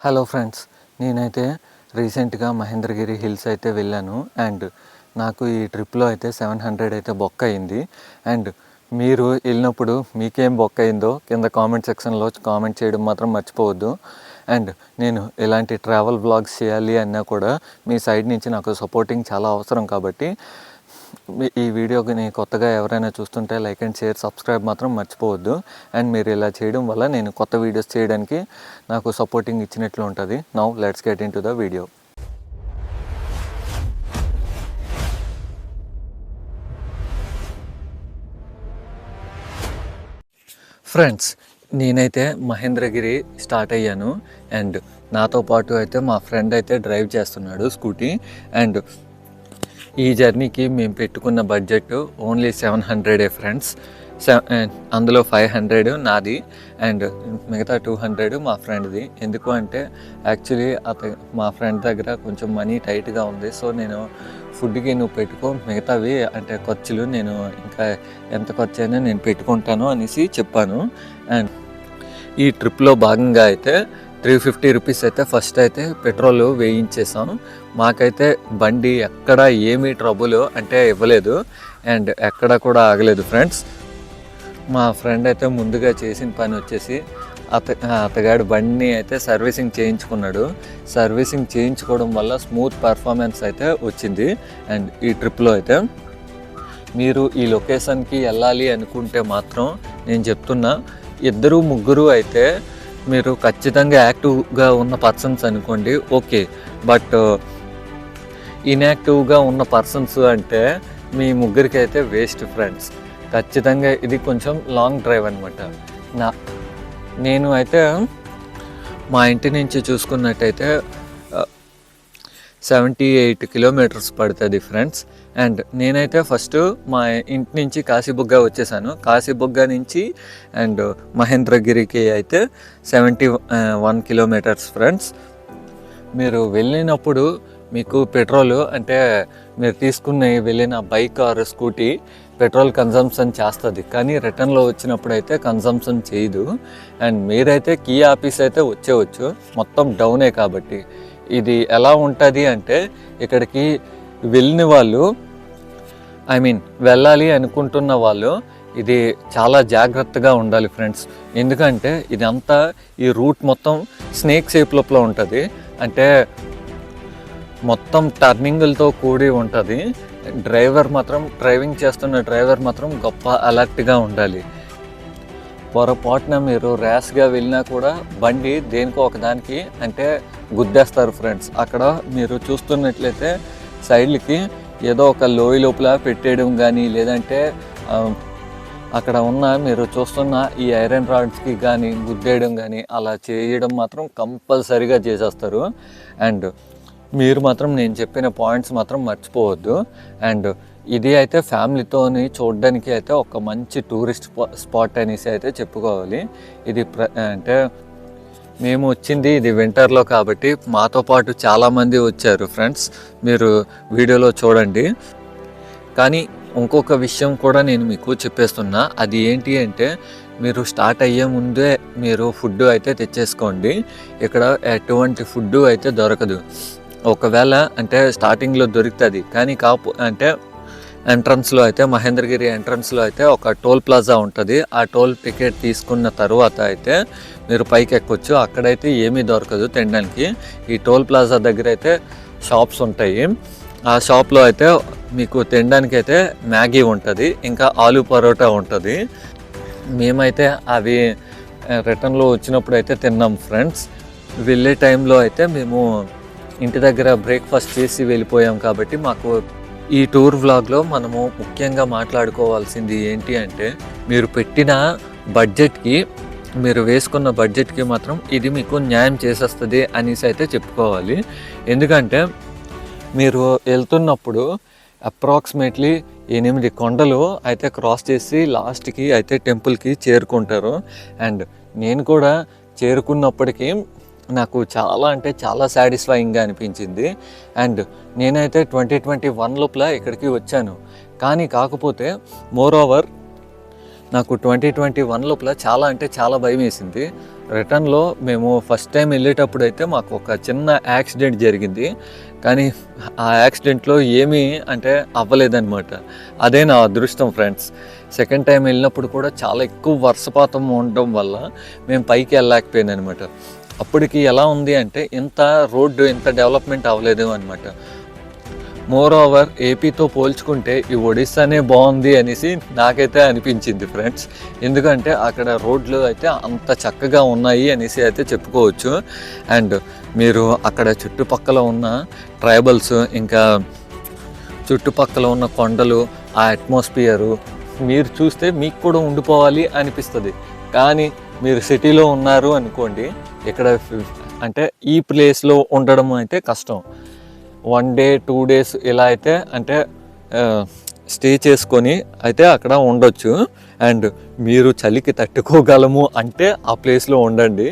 Hello friends, నేనైతే రీసెంట్గా Mahendragiri hills అయితే వెళ్ళాను. అండ్ నాకు ఈ ట్రిప్లో అయితే 700 అయితే బొక్క అయింది. అండ్ మీరు వెళ్ళినప్పుడు మీకేం బొక్క అయిందో కింద కామెంట్ సెక్షన్లో కామెంట్ చేయడం మాత్రం మర్చిపోవద్దు. అండ్ నేను ఇలాంటి ట్రావెల్ వ్లాగ్స్ చేయాలి అన్నా కూడా మీ సైడ్ నుంచి నాకు సపోర్టింగ్ చాలా అవసరం. కాబట్టి ఈ వీడియోని కొత్తగా ఎవరైనా చూస్తుంటే లైక్ అండ్ షేర్, సబ్స్క్రైబ్ మాత్రం మర్చిపోవద్దు. అండ్ మీరు ఇలా చేయడం వల్ల నేను కొత్త వీడియోస్ చేయడానికి నాకు సపోర్టింగ్ ఇచ్చినట్లు ఉంటుంది. Now let's get in to the video. Friends, నేనైతే మహేంద్రగిరి స్టార్ట్ అయ్యాను. అండ్ నాతో పాటు అయితే మా ఫ్రెండ్ అయితే డ్రైవ్ చేస్తున్నాడు స్కూటీ. అండ్ ఈ జర్నీకి మేము పెట్టుకున్న బడ్జెట్ ఓన్లీ 700 ఫ్రెండ్స్. అందులో 500 నాది అండ్ మిగతా 200 మా ఫ్రెండ్ది. ఎందుకు అంటే యాక్చువల్లీ మా ఫ్రెండ్ దగ్గర కొంచెం మనీ టైట్గా ఉంది. సో నేను ఫుడ్కి నువ్వు పెట్టుకో, మిగతావి అంటే ఖర్చులు నేను ఇంకా ఎంత ఖర్చు అయినా నేను పెట్టుకుంటాను అనేసి చెప్పాను. అండ్ ఈ ట్రిప్లో భాగంగా అయితే 350 రూపీస్ అయితే ఫస్ట్ అయితే పెట్రోల్ వేయించేసాం. మాకైతే బండి ఎక్కడ ఏమీ ట్రబుల్ అంటే ఇవ్వలేదు అండ్ ఎక్కడ కూడా ఆగలేదు ఫ్రెండ్స్. మా ఫ్రెండ్ అయితే ముందుగా చేసిన పని వచ్చేసి అతగాడు బండిని అయితే సర్వీసింగ్ చేయించుకున్నాడు. సర్వీసింగ్ చేయించుకోవడం వల్ల స్మూత్ పర్ఫార్మెన్స్ అయితే వచ్చింది. అండ్ ఈ ట్రిప్లో అయితే మీరు ఈ లొకేషన్కి వెళ్ళాలి అనుకుంటే మాత్రం నేను చెప్తున్నా, 2-3 అయితే మీరు ఖచ్చితంగా యాక్టివ్గా ఉన్న పర్సన్స్ అనుకోండి ఓకే. బట్ ఇన్యాక్టివ్గా ఉన్న పర్సన్స్ అంటే మీ ముగ్గురికి అయితే వేస్ట్ ఫ్రెండ్స్. ఖచ్చితంగా ఇది కొంచెం లాంగ్ డ్రైవ్ అనమాట. నేను అయితే మా ఇంటి నుంచి చూసుకున్నట్టయితే 78 కిలోమీటర్స్ పడుతుంది ఫ్రెండ్స్. అండ్ నేనైతే ఫస్ట్ మా ఇంటి నుంచి కాశీబుగ్గ వచ్చేసాను. కాశీబుగ్గ నుంచి అండ్ మహేంద్రగిరికి అయితే 71 కిలోమీటర్స్ ఫ్రెండ్స్. మీరు వెళ్ళినప్పుడు మీకు పెట్రోల్ అంటే మీరు తీసుకుని వెళ్ళిన bike or scooty petrol consumption చేస్తుంది, కానీ రిటర్న్లో వచ్చినప్పుడు అయితే కన్జంప్షన్ చేయదు. అండ్ మీరైతే కీ ఆఫీస్ అయితే వచ్చేవచ్చు, మొత్తం డౌనే. కాబట్టి ఇది ఎలా ఉంటుంది అంటే ఇక్కడికి వెళ్ళిన వాళ్ళు వెళ్ళాలి అనుకుంటున్న వాళ్ళు ఇది చాలా జాగ్రత్తగా ఉండాలి ఫ్రెండ్స్. ఎందుకంటే ఇదంతా ఈ రూట్ మొత్తం స్నేక్ షేప్ లోపల ఉంటుంది. అంటే మొత్తం టర్నింగులతో కూడి ఉంటుంది. డ్రైవింగ్ చేస్తున్న డ్రైవర్ మాత్రం గొప్ప అలర్ట్గా ఉండాలి. పొరపాటున మీరు ర్యాష్గా వెళ్ళినా కూడా బండి దేనికో ఒకదానికి అంటే గుద్దేస్తారు ఫ్రెండ్స్. అక్కడ మీరు చూస్తున్నట్లయితే సైడ్లకి ఏదో ఒక లోయ లోపల పెట్టేయడం కానీ, లేదంటే అక్కడ ఉన్న మీరు చూస్తున్న ఈ ఐరన్ రాడ్స్కి కానీ గుద్దేయడం కానీ అలా చేయడం మాత్రం కంపల్సరీగా చేసేస్తారు. అండ్ మీరు మాత్రం నేను చెప్పిన పాయింట్స్ మాత్రం మర్చిపోవద్దు. అండ్ ఇది అయితే ఫ్యామిలీతోని చూడడానికి అయితే ఒక మంచి టూరిస్ట్ స్పాట్ అనేసి అయితే చెప్పుకోవాలి. ఇది అంటే మేము వచ్చింది ఇది వింటర్లో కాబట్టి మాతో పాటు చాలామంది వచ్చారు ఫ్రెండ్స్, మీరు వీడియోలో చూడండి. కానీ ఇంకొక విషయం కూడా నేను మీకు చెప్పేస్తున్నా. అది ఏంటి అంటే మీరు స్టార్ట్ అయ్యే ముందే మీరు ఫుడ్ అయితే తెచ్చేసుకోండి. ఇక్కడ ఎటువంటి ఫుడ్ అయితే దొరకదు. ఒకవేళ అంటే స్టార్టింగ్లో దొరుకుతుంది, కానీ అంటే ఎంట్రన్స్లో అయితే మహేంద్రగిరి ఎంట్రన్స్లో అయితే ఒక టోల్ ప్లాజా ఉంటుంది. ఆ టోల్ టికెట్ తీసుకున్న తర్వాత అయితే మీరు పైకి ఎక్కొచ్చు. అక్కడైతే ఏమీ దొరకదు తినడానికి. ఈ టోల్ ప్లాజా దగ్గర అయితే షాప్స్ ఉంటాయి. ఆ షాప్లో అయితే మీకు తినడానికి అయితే మ్యాగీ ఉంటుంది, ఇంకా ఆలూ పరోటా ఉంటుంది. మేమైతే అవి రిటర్న్లో వచ్చినప్పుడు అయితే తిన్నాం ఫ్రెండ్స్. వెళ్ళే టైంలో అయితే మేము ఇంటి దగ్గర బ్రేక్ఫాస్ట్ చేసి వెళ్ళిపోయాం. కాబట్టి మాకు ఈ టూర్ వ్లాగ్లో మనము ముఖ్యంగా మాట్లాడుకోవాల్సింది ఏంటి అంటే మీరు పెట్టిన బడ్జెట్కి, మీరు వేసుకున్న బడ్జెట్కి మాత్రం ఇది మీకు న్యాయం చేసేస్తుంది అనేసి అయితే చెప్పుకోవాలి. ఎందుకంటే మీరు వెళ్తున్నప్పుడు అప్రాక్సిమేట్లీ 8 కొండలు అయితే క్రాస్ చేసి లాస్ట్కి అయితే టెంపుల్కి చేరుకుంటారు. అండ్ నేను కూడా చేరుకున్నప్పటికీ నాకు చాలా అంటే చాలా సాటిస్ఫైయింగ్గా అనిపించింది. అండ్ నేనైతే 2021 లోపల ఇక్కడికి వచ్చాను. కానీ కాకపోతే మోర్ ఓవర్ నాకు 2021 లోపల చాలా అంటే చాలా భయం వేసింది. రిటర్న్లో మేము ఫస్ట్ టైం వెళ్ళేటప్పుడు అయితే మాకు ఒక చిన్న యాక్సిడెంట్ జరిగింది, కానీ ఆ యాక్సిడెంట్లో ఏమీ అంటే అవ్వలేదన్నమాట. అదే నా అదృష్టం ఫ్రెండ్స్. సెకండ్ టైం వెళ్ళినప్పుడు కూడా చాలా ఎక్కువ వర్షపాతం ఉండడం వల్ల మేము పైకి వెళ్ళలేకపోయాను అనమాట. అప్పటికి ఎలా ఉంది అంటే ఇంత రోడ్డు ఇంత డెవలప్మెంట్ అవ్వలేదు అనమాట. మోర్ ఓవర్ ఏపీతో పోల్చుకుంటే ఈ ఒడిస్సానే బాగుంది అనేసి నాకైతే అనిపించింది ఫ్రెండ్స్. ఎందుకంటే అక్కడ రోడ్లు అయితే అంత చక్కగా ఉన్నాయి అనేసి అయితే చెప్పుకోవచ్చు. అండ్ మీరు అక్కడ చుట్టుపక్కల ఉన్న ట్రైబల్స్, ఇంకా చుట్టుపక్కల ఉన్న కొండలు, ఆ అట్మాస్ఫియరు మీరు చూస్తే మీకు కూడా ఉండిపోవాలి అనిపిస్తుంది. కానీ మీరు సిటీలో ఉన్నారు అనుకోండి, ఇక్కడ అంటే ఈ ప్లేస్లో ఉండడం అయితే కష్టం. 1 డే 2 డేస్ ఇలా అయితే అంటే స్టే చేసుకొని అయితే అక్కడ ఉండొచ్చు. అండ్ మీరు చలికి తట్టుకోగలము అంటే ఆ ప్లేస్లో ఉండండి.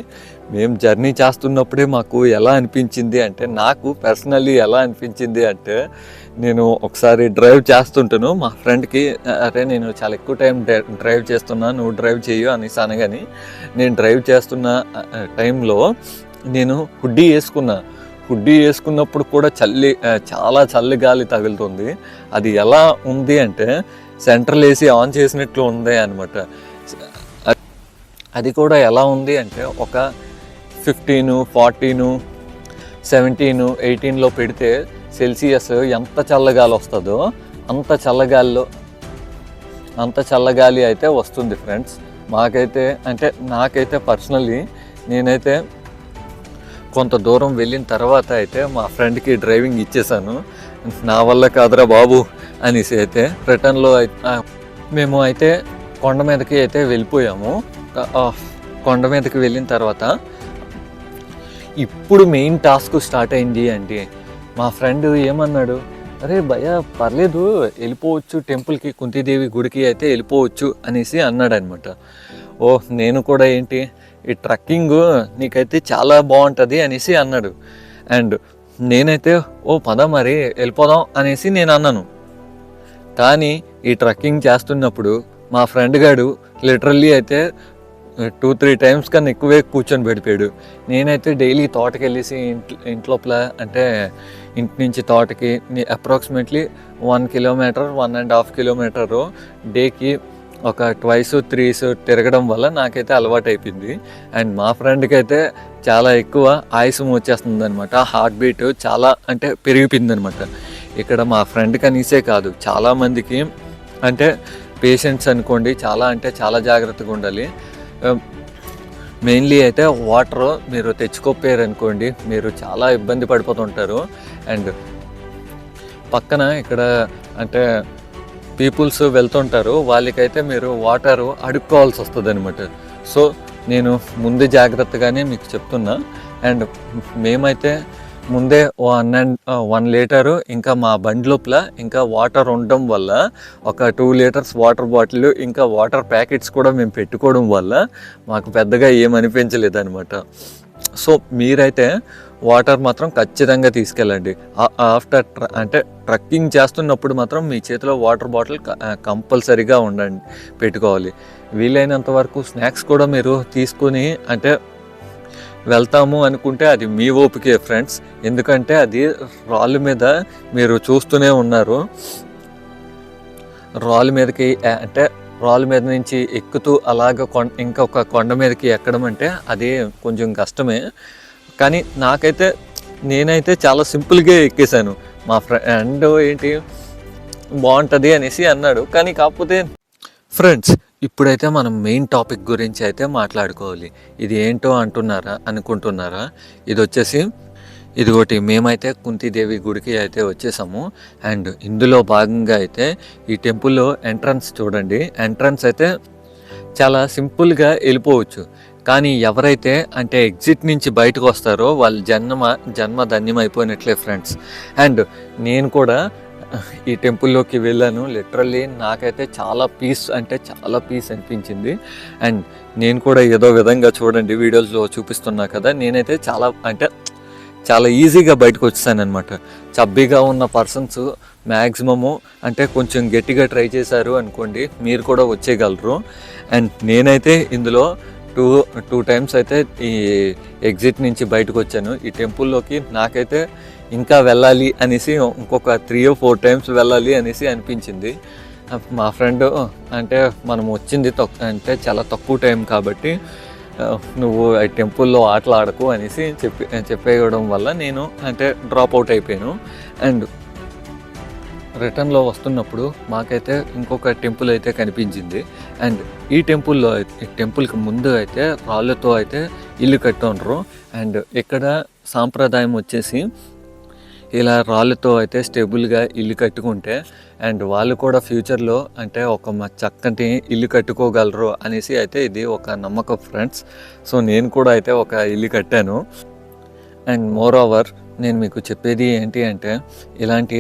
మేము జర్నీ చేస్తున్నప్పుడే మాకు ఎలా అనిపించింది అంటే, నాకు పర్సనల్లీ ఎలా అనిపించింది అంటే, నేను ఒకసారి డ్రైవ్ చేస్తుంటాను, మా ఫ్రెండ్కి అరే నేను చాలా ఎక్కువ టైం డ్రైవ్ చేస్తున్నా, నువ్వు డ్రైవ్ చేయు అనేసి అనగాని, నేను డ్రైవ్ చేస్తున్న టైంలో నేను హుడ్డీ వేసుకున్నప్పుడు కూడా చాలా చల్లి గాలి తగులుతుంది. అది ఎలా ఉంది అంటే సెంట్రల్ ఏసీ ఆన్ చేసినట్లు ఉంది అనమాట. అది కూడా ఎలా ఉంది అంటే ఒక 15, 14, 17, 18లో పెడితే సెల్సియస్ ఎంత చల్లగాలి వస్తుందో అంత చల్లగాలి అయితే వస్తుంది ఫ్రెండ్స్. నాకైతే పర్సనల్లీ నేనైతే కొంత దూరం వెళ్ళిన తర్వాత అయితే మా ఫ్రెండ్కి డ్రైవింగ్ ఇచ్చేసాను. నా వల్ల కాదురా బాబు అనేసి అయితే రిటర్న్లో మేము అయితే కొండ మీదకి అయితే వెళ్ళిపోయాము. కొండ మీదకి వెళ్ళిన తర్వాత ఇప్పుడు మెయిన్ టాస్క్ స్టార్ట్ అయింది అండి. మా ఫ్రెండ్ ఏమన్నాడు, అరే భయ పర్లేదు వెళ్ళిపోవచ్చు, టెంపుల్కి కుంతీదేవి గుడికి అయితే వెళ్ళిపోవచ్చు అనేసి అన్నాడు అనమాట. నేను కూడా ఏంటి ఈ ట్రక్కింగ్ నీకైతే చాలా బాగుంటుంది అనేసి అన్నాడు. అండ్ నేనైతే పద మరి వెళ్ళిపోదాం అనేసి నేను అన్నాను. కానీ ఈ ట్రక్కింగ్ చేస్తున్నప్పుడు మా ఫ్రెండ్ గారు లిటరల్లీ అయితే 2-3 టైమ్స్ కన్నా ఎక్కువే కూర్చొని పెడిపోయాడు. నేనైతే డైలీ తోటకి వెళ్ళేసి ఇంట్లోపల అంటే ఇంటి నుంచి తోటకి అప్రాక్సిమేట్లీ 1 కిలోమీటర్ 1.5 కిలోమీటరు డేకి ఒక 2-3 తిరగడం వల్ల నాకైతే అలవాటు అయిపోయింది. అండ్ మా ఫ్రెండ్కి అయితే చాలా ఎక్కువ ఆయుసం వచ్చేస్తుంది అనమాట. హార్ట్ బీట్ చాలా అంటే పెరిగిపోయింది అనమాట. ఇక్కడ మా ఫ్రెండ్కి అనేసే కాదు, చాలామందికి అంటే పేషెంట్స్ అనుకోండి చాలా జాగ్రత్తగా ఉండాలి. మెయిన్లీ అయితే వాటర్ మీరు తెచ్చుకోపోయారు అనుకోండి, మీరు చాలా ఇబ్బంది పడిపోతుంటారు. అండ్ పక్కన ఇక్కడ అంటే పీపుల్స్ వెళ్తుంటారు, వాళ్ళకైతే మీరు వాటర్ అడుక్కోవాల్సి వస్తుంది అనమాట. సో నేను ముందు జాగ్రత్తగానే మీకు చెప్తున్నా. అండ్ మేమైతే ముందే 1 లీటరు ఇంకా మా బండి లోపల ఇంకా వాటర్ ఉండడం వల్ల ఒక 2 లీటర్స్ వాటర్ బాటిల్ ఇంకా వాటర్ ప్యాకెట్స్ కూడా మేము పెట్టుకోవడం వల్ల మాకు పెద్దగా ఏమనిపించలేదు అనమాట. సో మీరైతే వాటర్ మాత్రం ఖచ్చితంగా తీసుకెళ్ళండి. ఆఫ్టర్ అంటే ట్రక్కింగ్ చేస్తున్నప్పుడు మాత్రం మీ చేతిలో వాటర్ బాటిల్ కంపల్సరీగా పెట్టుకోవాలి. వీలైనంత వరకు స్నాక్స్ కూడా మీరు తీసుకొని అంటే వెళ్తాము అనుకుంటే అది మీ ఓపికే ఫ్రెండ్స్. ఎందుకంటే అది రాళ్ళ మీద మీరు చూస్తూనే ఉన్నారు, రాళ్ళ మీద నుంచి ఎక్కుతూ అలాగ ఇంకొక కొండ మీదకి ఎక్కడం అంటే అది కొంచెం కష్టమే. కానీ నేనైతే చాలా సింపుల్గా ఎక్కేసాను. మా ఫ్రెండ్ ఏంటి బాగుంటుంది అనేసి అన్నాడు. కానీ కాకపోతే ఫ్రెండ్స్ ఇప్పుడైతే మనం మెయిన్ టాపిక్ గురించి అయితే మాట్లాడుకోవాలి. ఇది ఏంటో అనుకుంటున్నారా? ఇదిగోటి మేమైతే కుంతీదేవి గుడికి అయితే వచ్చేసాము. అండ్ ఇందులో భాగంగా అయితే ఈ టెంపుల్లో ఎంట్రన్స్ చూడండి. ఎంట్రన్స్ అయితే చాలా సింపుల్గా వెళ్ళిపోవచ్చు. కానీ ఎవరైతే అంటే ఎగ్జిట్ నుంచి బయటకు వస్తారో వాళ్ళ జన్మ ధన్యమైపోయినట్లే ఫ్రెండ్స్. అండ్ నేను కూడా ఈ టెంపుల్లోకి వెళ్ళాను. లిటరల్లీ నాకైతే చాలా పీస్ అనిపించింది. అండ్ నేను కూడా ఏదో విధంగా చూడండి వీడియోస్లో చూపిస్తున్నా కదా, నేనైతే చాలా ఈజీగా బయటకు వచ్చేసాను అనమాట. చబ్బీగా ఉన్న పర్సన్స్ మ్యాక్సిమము అంటే కొంచెం గట్టిగా ట్రై చేశారు అనుకోండి, మీరు కూడా వచ్చేయగలరు. అండ్ నేనైతే ఇందులో టూ టైమ్స్ అయితే ఈ ఎగ్జిట్ నుంచి బయటకు వచ్చాను. ఈ టెంపుల్లోకి నాకైతే ఇంకా వెళ్ళాలి అనేసి, ఇంకొక 3 or 4 times వెళ్ళాలి అనేసి అనిపించింది. మా ఫ్రెండ్ అంటే మనం వచ్చింది అంటే చాలా తక్కువ టైం కాబట్టి నువ్వు ఈ టెంపుల్లో ఆటలు ఆడకు అనేసి చెప్పేయడం వల్ల నేను అంటే డ్రాప్ అవుట్ అయిపోయాను. అండ్ రిటర్న్లో వస్తున్నప్పుడు మాకైతే ఇంకొక టెంపుల్ అయితే కనిపించింది. అండ్ ఈ టెంపుల్కి ముందు అయితే రాళ్ళతో అయితే ఇల్లు కట్టుండ్రు. అండ్ ఇక్కడ సాంప్రదాయం వచ్చేసి ఇలా రాళ్ళతో అయితే స్టేబుల్గా ఇల్లు కట్టుకుంటే అండ్ వాళ్ళు కూడా ఫ్యూచర్లో అంటే ఒక చక్కటి ఇల్లు కట్టుకోగలరు అనేసి అయితే ఇది ఒక నమ్మకం ఫ్రెండ్స్. సో నేను కూడా అయితే ఒక ఇల్లు కట్టాను. అండ్ మోర్ ఓవర్ నేను మీకు చెప్పేది ఏంటి అంటే ఇలాంటి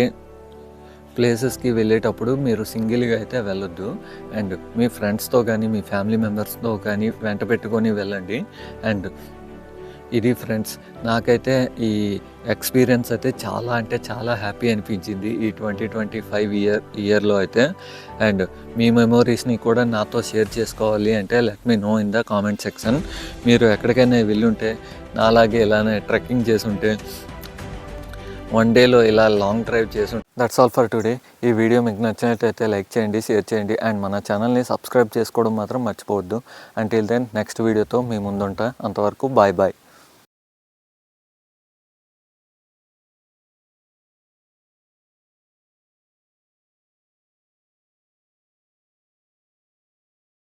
ప్లేసెస్కి వెళ్ళేటప్పుడు మీరు సింగిల్గా అయితే వెళ్ళొద్దు. అండ్ మీ ఫ్రెండ్స్తో కానీ మీ ఫ్యామిలీ మెంబర్స్తో కానీ వెంట పెట్టుకొని వెళ్ళండి. అండ్ ఇది ఫ్రెండ్స్, నాకైతే ఈ ఎక్స్పీరియన్స్ అయితే చాలా అంటే చాలా హ్యాపీ అనిపించింది ఈ 2025 ఇయర్లో అయితే. అండ్ మీ మెమోరీస్ని కూడా నాతో షేర్ చేసుకోవాలి అంటే let me know in the comment section. మీరు ఎక్కడికైనా వెళ్ళుంటే నాలాగే ఇలానే ట్రెక్కింగ్ చేసుంటే వన్ డేలో ఇలా లాంగ్ డ్రైవ్ చేసి. That's all for today. ఈ వీడియో మీకు నచ్చినట్లయితే లైక్ చేయండి, షేర్ చేయండి అండ్ మన ఛానల్ని సబ్స్క్రైబ్ చేసుకోవడం మాత్రం మర్చిపోవద్దు. అంటిల్ దెన్ నెక్స్ట్ వీడియోతో మీ ముందుంటా. అంతవరకు బాయ్ బాయ్.